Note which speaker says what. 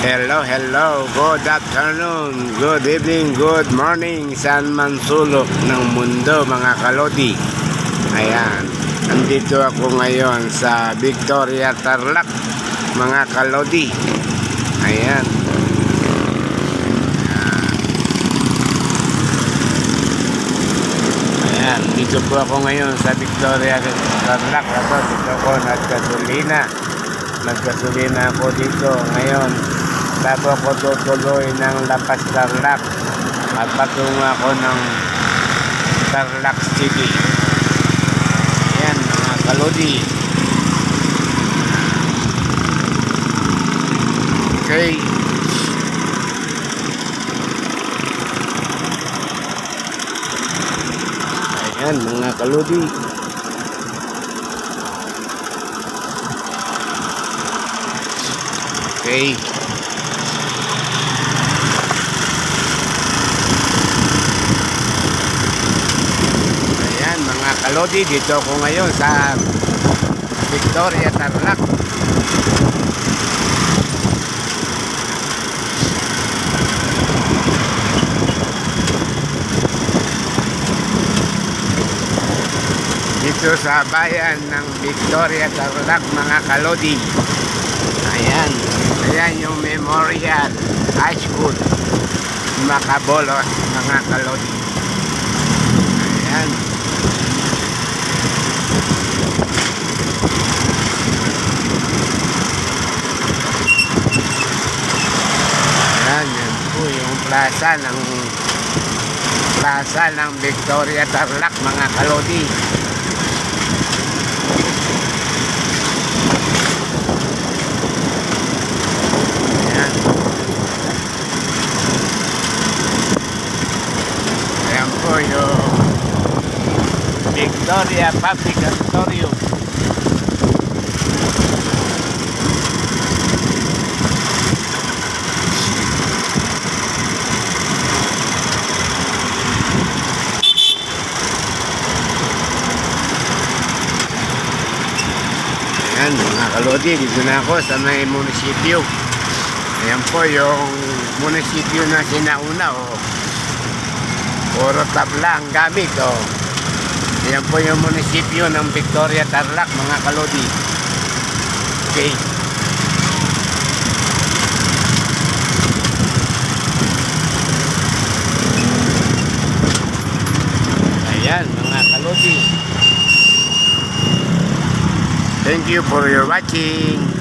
Speaker 1: Hello, hello, good afternoon, good evening, good morning, saan man sulok ng mundo mga kalodi. Ayan, nandito ako ngayon sa Victoria, Tarlac mga kalodi. Ayan. Ayan, dito po ako ngayon sa Victoria, Tarlac. Dito ako nagkasulina ako dito ngayon. Bago ako tutuloy ng Lapas Tarlac at patungo ako ng Tarlac City. Ayan mga kalodi. Okay. Ayan mga kalodi. Okay. Ayan mga kalodi, dito ako ngayon sa Victoria, Tarlac. Dito sa bayan ng Victoria, Tarlac mga kalodi. Ayan, ayan yung Memorial High School Macabolos mga kalodi. Ayan. Ayan, yan po yung plaza ng Victoria, Tarlac mga kalodi. Yung Victoria Public Auditorium. Ayan mga kalodi, dito na ako sa may munisipyo. Ayan po yung munisipyo na sinauna. Puro tabla ang gamit. Yan po yung munisipyo ng Victoria, Tarlac mga kalodi. Okay. Ayan mga kalodi. Thank you for your watching.